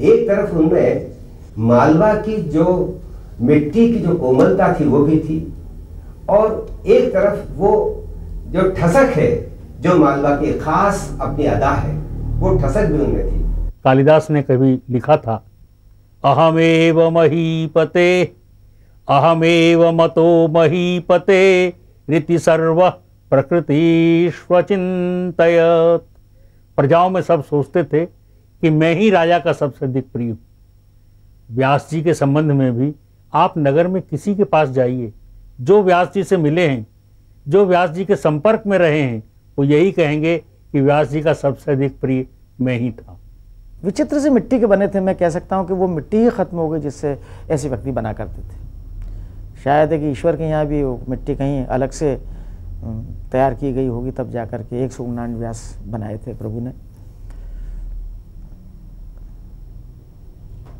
एक तरफ उनमें मालवा की जो मिट्टी की जो कोमलता थी वो भी थी, और एक तरफ वो जो ठसक है, जो मालवा की खास अपनी अदा है, वो ठसक भी उनमें थी। कालिदास ने कभी लिखा था, अहमेव महीपते अहमेव मतो महीपते रीति सर्व प्रकृतिष्व चिंतयत। प्रजाओं में सब सोचते थे कि मैं ही राजा का सबसे अधिक प्रिय हूँ। व्यास जी के संबंध में भी आप नगर में किसी के पास जाइए, जो व्यास जी से मिले हैं, जो व्यास जी के संपर्क में रहे हैं, वो यही कहेंगे कि व्यास जी का सबसे अधिक प्रिय मैं ही था। विचित्र से मिट्टी के बने थे। मैं कह सकता हूँ कि वो मिट्टी ही खत्म हो गई जिससे ऐसे व्यक्ति बना करते थे। शायद है कि ईश्वर के यहाँ भी वो मिट्टी कहीं अलग से तैयार की गई होगी, तब जाकर के 149 व्यास बनाए थे प्रभु ने।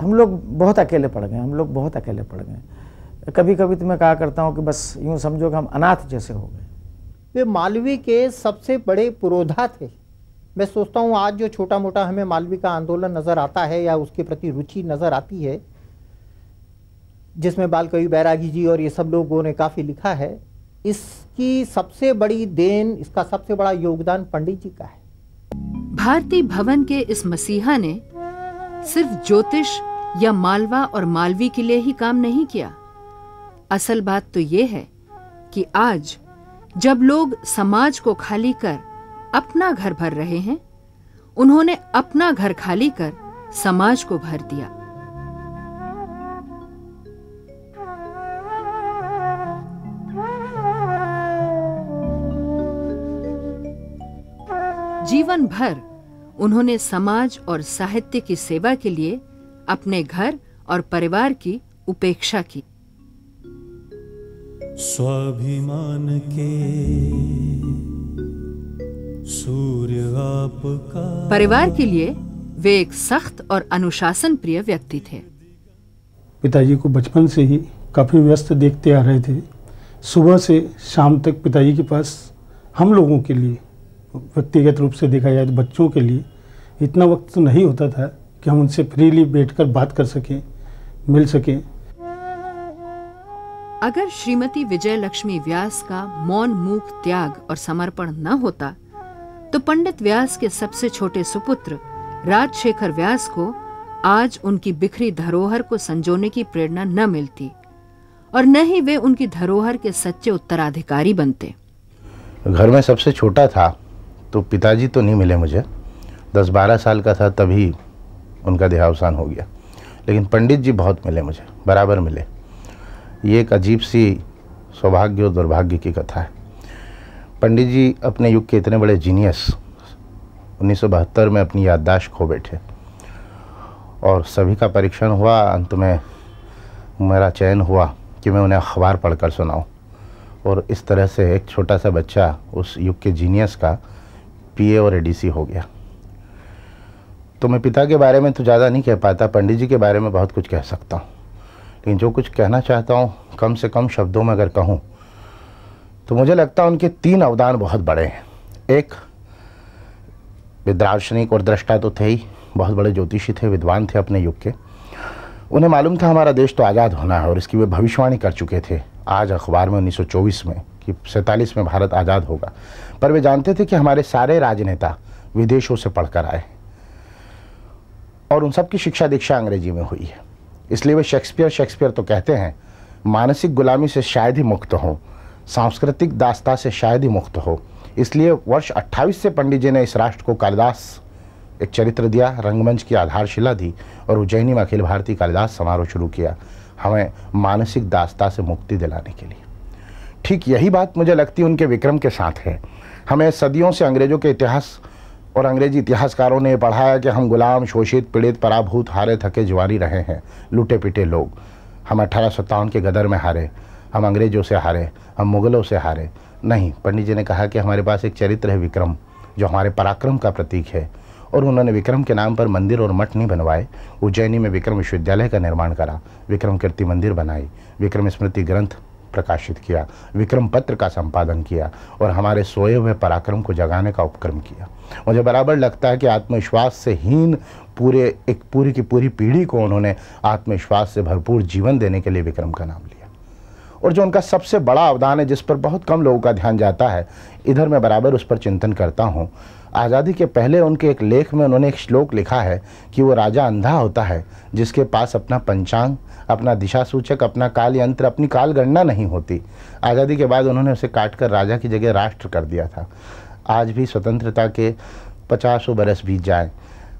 हम लोग बहुत अकेले पड़ गए, हम लोग बहुत अकेले पड़ गए। कभी कभी तो मैं कहा करता हूँ कि बस यूँ समझो कि हम अनाथ जैसे हो गए। वे मालवी के सबसे बड़े पुरोधा थे। मैं सोचता हूँ आज जो छोटा मोटा हमें मालवी का आंदोलन नज़र आता है या उसके प्रति रुचि नज़र आती है, जिसमें बालकवि बैरागी जी और ये सब लोगों ने काफ़ी लिखा है, इसकी सबसे बड़ी देन, इसका सबसे बड़ा योगदान पंडित जी का है। भारती भवन के इस मसीहा ने सिर्फ ज्योतिष या मालवा और मालवी के लिए ही काम नहीं किया। असल बात तो ये है कि आज जब लोग समाज को खाली कर अपना घर भर रहे हैं, उन्होंने अपना घर खाली कर समाज को भर दिया। जीवन भर उन्होंने समाज और साहित्य की सेवा के लिए अपने घर और परिवार की उपेक्षा की। स्वाभिमान के सूर्य आपका। परिवार के लिए वे एक सख्त और अनुशासन प्रिय व्यक्ति थे। पिताजी को बचपन से ही काफ़ी व्यस्त देखते आ रहे थे। सुबह से शाम तक पिताजी के पास हम लोगों के लिए, व्यक्तिगत रूप से देखा जाए तो बच्चों के लिए, इतना वक्त तो नहीं होता था कि हम उनसे फ्रीली बैठकर बात कर सकें, मिल सकें। अगर श्रीमती विजय लक्ष्मी व्यास का मौन मूक त्याग और समर्पण न होता तो पंडित व्यास के सबसे छोटे सुपुत्र राजशेखर व्यास को आज उनकी बिखरी धरोहर को संजोने की प्रेरणा न मिलती और न ही वे उनकी धरोहर के सच्चे उत्तराधिकारी बनते। घर में सबसे छोटा था तो पिताजी तो नहीं मिले मुझे, 10-12 साल का था तभी उनका देहावसान हो गया, लेकिन पंडित जी बहुत मिले मुझे, बराबर मिले। ये एक अजीब सी सौभाग्य और दुर्भाग्य की कथा है। पंडित जी अपने युग के इतने बड़े जीनियस 1972 में अपनी याददाश्त खो बैठे और सभी का परीक्षण हुआ। अंत में मेरा चयन हुआ कि मैं उन्हें अखबार पढ़कर सुनाऊं, और इस तरह से एक छोटा सा बच्चा उस युग के जीनियस का पीए और एडीसी हो गया। तो मैं पिता के बारे में तो ज़्यादा नहीं कह पाता, पंडित जी के बारे में बहुत कुछ कह सकता हूँ, लेकिन जो कुछ कहना चाहता हूँ कम से कम शब्दों में अगर कहूँ तो मुझे लगता है उनके 3 अवदान बहुत बड़े हैं। एक, वे दार्शनिक और दृष्टा तो थे ही, बहुत बड़े ज्योतिषी थे, विद्वान थे अपने युग के। उन्हें मालूम था हमारा देश तो आज़ाद होना है और इसकी वे भविष्यवाणी कर चुके थे आज अखबार में 1924 में कि 47 में भारत आज़ाद होगा। पर वे जानते थे कि हमारे सारे राजनेता विदेशों से पढ़कर आए और उन सब की शिक्षा दीक्षा अंग्रेजी में हुई है। इसलिए वे शेक्सपियर तो कहते हैं मानसिक गुलामी से शायद ही मुक्त हो, सांस्कृतिक दास्ता से शायद ही मुक्त हो। इसलिए वर्ष 28 से पंडित जी ने इस राष्ट्र को कालिदास एक चरित्र दिया, रंगमंच की आधारशिला दी और उज्जैनी में अखिल भारतीय कालिदास समारोह शुरू किया, हमें मानसिक दास्ता से मुक्ति दिलाने के लिए। ठीक यही बात मुझे लगती है उनके विक्रम के साथ है। हमें सदियों से अंग्रेजों के इतिहास और अंग्रेजी इतिहासकारों ने पढ़ाया कि हम गुलाम, शोषित, पीड़ित, पराभूत, हारे थके जुआरी रहे हैं, लूटे पीटे लोग। हम 1857 के गदर में हारे, हम अंग्रेजों से हारे, हम मुग़लों से हारे। नहीं, पंडित जी ने कहा कि हमारे पास एक चरित्र है विक्रम, जो हमारे पराक्रम का प्रतीक है। और उन्होंने विक्रम के नाम पर मंदिर और मठ नहीं बनवाए। उज्जैनी में विक्रम विश्वविद्यालय का निर्माण करा, विक्रम कीर्ति मंदिर बनाई, विक्रम स्मृति ग्रंथ प्रकाशित किया, विक्रम पत्र का संपादन किया और हमारे सोए हुए पराक्रम को जगाने का उपक्रम किया। मुझे बराबर लगता है कि आत्मविश्वास से हीन पूरी की पूरी पीढ़ी को उन्होंने आत्मविश्वास से भरपूर जीवन देने के लिए विक्रम का नाम लिया। और जो उनका सबसे बड़ा अवदान है, जिस पर बहुत कम लोगों का ध्यान जाता है, इधर मैं बराबर उस पर चिंतन करता हूँ। आज़ादी के पहले उनके एक लेख में उन्होंने एक श्लोक लिखा है कि वो राजा अंधा होता है जिसके पास अपना पंचांग, अपना दिशा सूचक, अपना काल यंत्र, अपनी काल गणना नहीं होती। आज़ादी के बाद उन्होंने उसे काट कर राजा की जगह राष्ट्र कर दिया था। आज भी स्वतंत्रता के 50 बरस बीत जाए,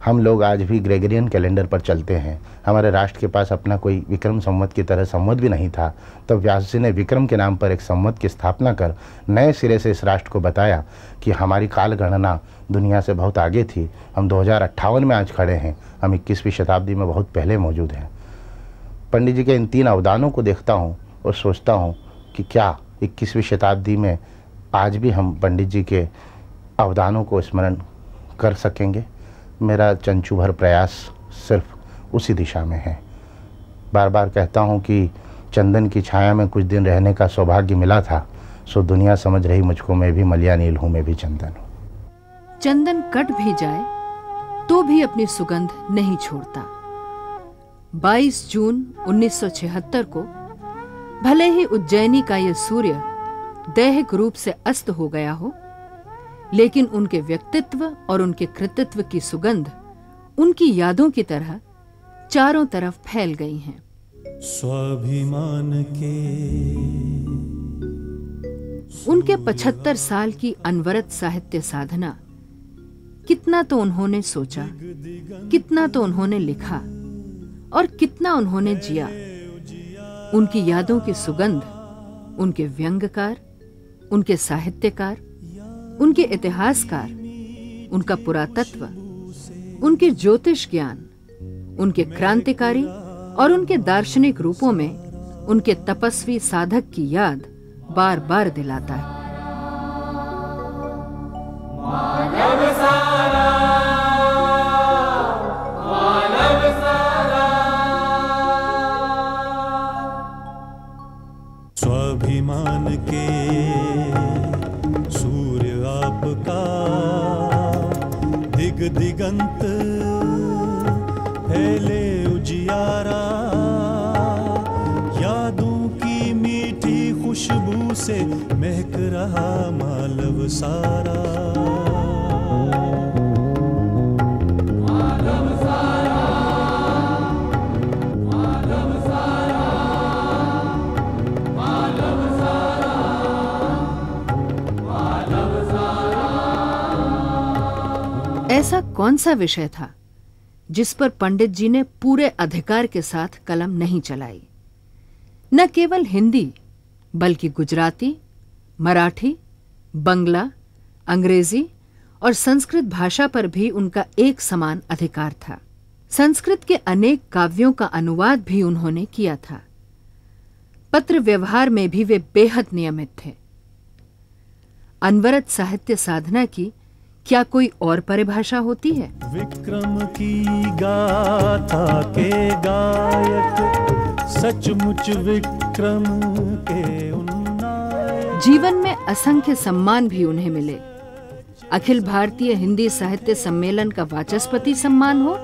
हम लोग आज भी ग्रेगरियन कैलेंडर पर चलते हैं। हमारे राष्ट्र के पास अपना कोई विक्रम संवत की तरह संवत भी नहीं था। तब व्यास जी ने विक्रम के नाम पर एक संवत की स्थापना कर नए सिरे से इस राष्ट्र को बताया कि हमारी काल गणना दुनिया से बहुत आगे थी। हम 2058 में आज खड़े हैं, हम 21वीं शताब्दी में बहुत पहले मौजूद हैं। पंडित जी के इन 3 अवदानों को देखता हूँ और सोचता हूँ कि क्या 21वीं शताब्दी में आज भी हम पंडित जी के अवदानों को स्मरण कर सकेंगे। मेरा चंचू भर प्रयास सिर्फ उसी दिशा में है। बार बार कहता हूँ कि चंदन की छाया में कुछ दिन रहने का सौभाग्य मिला था, सो दुनिया समझ रही मुझको मैं भी मलिया नील हूँ, मैं भी चंदन हूँ। चंदन कट भी जाए तो भी अपनी सुगंध नहीं छोड़ता। 22 जून 1976 को भले ही उज्जैनी का यह सूर्य दैहिक रूप से अस्त हो गया हो, लेकिन उनके व्यक्तित्व और उनके कृतित्व की सुगंध उनकी यादों की तरह चारों तरफ फैल गई हैं। स्वाभिमान के उनके 75 साल की अनवरत साहित्य साधना, कितना तो उन्होंने सोचा, कितना तो उन्होंने लिखा और कितना उन्होंने जिया। उनकी यादों की सुगंध उनके व्यंग्यकार, उनके साहित्यकार, उनके इतिहासकार, उनका पुरातत्व, उनके ज्योतिष ज्ञान, उनके क्रांतिकारी और उनके दार्शनिक रूपों में उनके तपस्वी साधक की याद बार बार दिलाता है। स्वाभिमान के सूर्य आपका दिग दिगंत फैले उजियारा, यादों की मीठी खुशबू से महक रहा मालव सारा। ऐसा कौन सा विषय था जिस पर पंडित जी ने पूरे अधिकार के साथ कलम नहीं चलाई? न केवल हिंदी बल्कि गुजराती, मराठी, बंगला, अंग्रेजी और संस्कृत भाषा पर भी उनका एक समान अधिकार था। संस्कृत के अनेक काव्यों का अनुवाद भी उन्होंने किया था। पत्र व्यवहार में भी वे बेहद नियमित थे। अनवरत साहित्य साधना की क्या कोई और परिभाषा होती है? विक्रम की गाथा के गायक सचमुच विक्रम के उन्नायक। जीवन में असंख्य सम्मान भी उन्हें मिले। अखिल भारतीय हिंदी साहित्य सम्मेलन का वाचस्पति सम्मान हो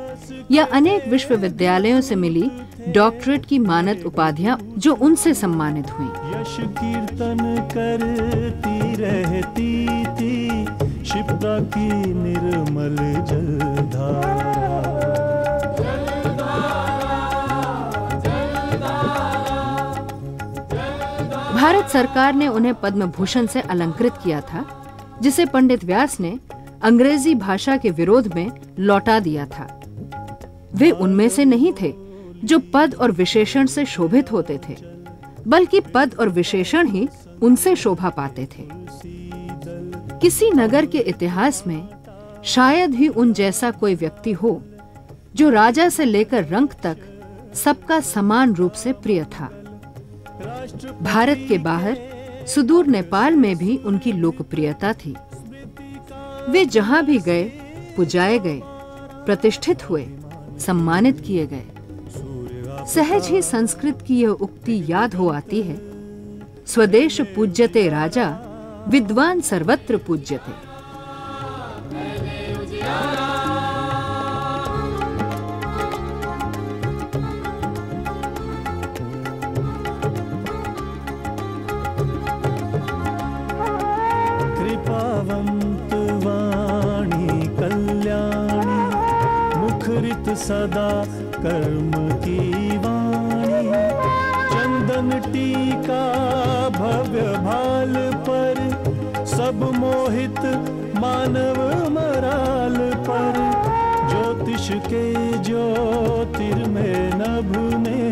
या अनेक विश्वविद्यालयों से मिली डॉक्टरेट की मानद उपाधियां जो उनसे सम्मानित हुई। यश कीर्तन करती रहती थी शिप्रा की निर्मल जलधारा। भारत सरकार ने उन्हें पद्म भूषण से अलंकृत किया था, जिसे पंडित व्यास ने अंग्रेजी भाषा के विरोध में लौटा दिया था। वे उनमें से नहीं थे जो पद और विशेषण से शोभित होते थे, बल्कि पद और विशेषण ही उनसे शोभा पाते थे। किसी नगर के इतिहास में शायद ही उन जैसा कोई व्यक्ति हो जो राजा से लेकर रंक तक सबका समान रूप से प्रिय था। भारत के बाहर सुदूर नेपाल में भी उनकी लोकप्रियता थी। वे जहां भी गए पुजाए गए, प्रतिष्ठित हुए, सम्मानित किए गए। सहज ही संस्कृत की यह उक्ति याद हो आती है, स्वदेश पूज्यते राजा विद्वान सर्वत्र पूज्यते। सदा कर्म की वाणी। चंदन टीका भव्य भाल पर, सब मोहित मानव मराल पर। ज्योतिष के ज्योतिर्मय नभ ने,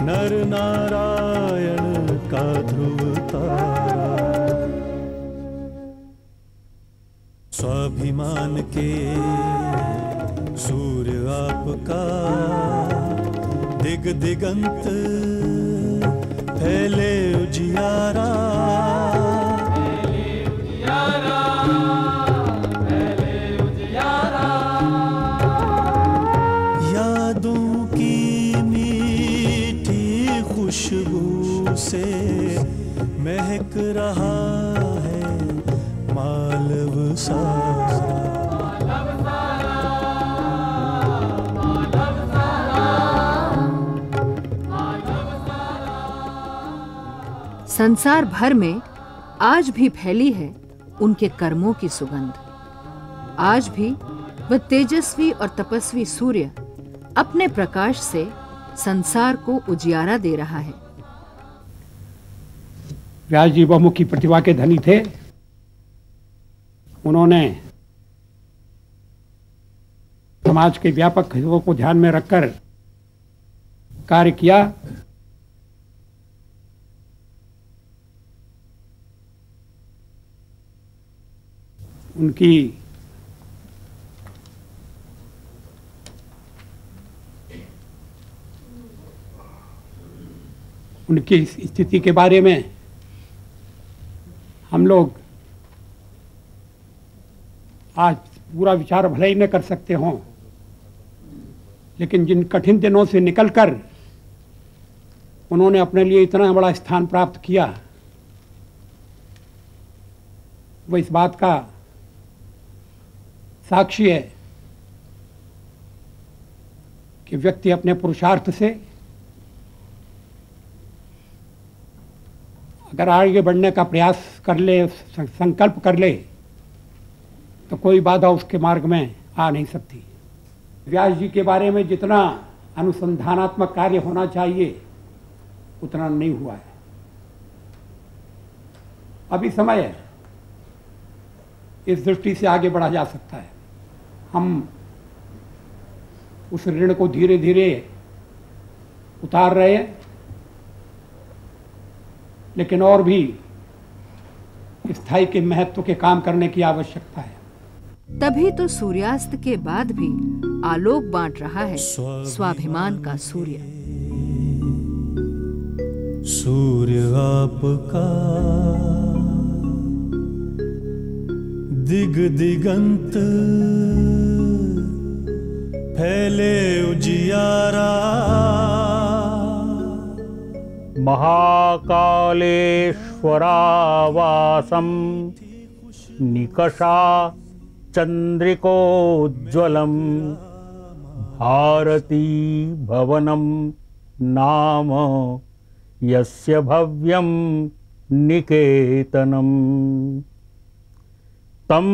नर नारायण का ध्रुव तारा। स्वाभिमान के सूर्य आपका, दिग दिगंत फैले उजियारा। यादों की मीठी खुशबू से महक रहा है मालव सारा। संसार भर में आज भी फैली है उनके कर्मों की सुगंध। आज भी वह तेजस्वी और तपस्वी सूर्य अपने प्रकाश से संसार को उजियारा दे रहा है। व्यास जी बहुमुखी प्रतिभा के धनी थे। उन्होंने समाज के व्यापक हितों को ध्यान में रखकर कार्य किया। उनकी स्थिति के बारे में हम लोग आज पूरा विचार भले ही न कर सकते हों, लेकिन जिन कठिन दिनों से निकलकर उन्होंने अपने लिए इतना बड़ा स्थान प्राप्त किया, वह इस बात का साक्षी है कि व्यक्ति अपने पुरुषार्थ से अगर आगे बढ़ने का प्रयास कर ले, संकल्प कर ले, तो कोई बाधा उसके मार्ग में आ नहीं सकती। व्यास जी के बारे में जितना अनुसंधानात्मक कार्य होना चाहिए उतना नहीं हुआ है। अभी समय है, इस दृष्टि से आगे बढ़ा जा सकता है। हम उस ऋण को धीरे धीरे उतार रहे हैं, लेकिन और भी स्थायी के महत्व के काम करने की आवश्यकता है। तभी तो सूर्यास्त के बाद भी आलोक बांट रहा है स्वाभिमान का सूर्य। सूर्य आपका दिग दिगंत फैले उजियारा। महाकालेश्वरावासम निकषा चंद्रिकोज्ज्वलम भारती भवनम नाम यस्य भव्यम निकेतनम। तम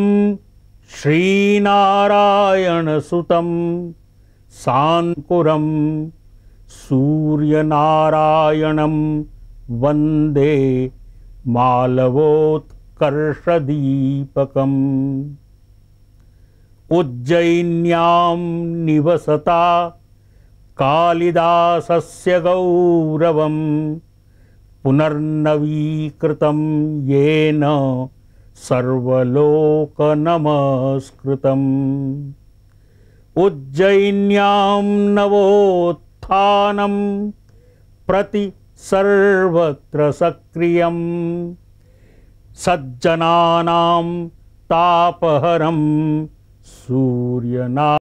श्रीनारायण सुतम सांकुरम सूर्यनारायणं वंदे मालवोत्कर्षदीपकम्। उज्जयिन्यां निवसता कालिदासस्य गौरवं पुनर्नवीकृतं येन सर्वलोकनमस्कृतम्। उज्जयिन्यां नवोत्थानं प्रति सर्वत्र सक्रियं सज्जनानां तापहरं सूर्यना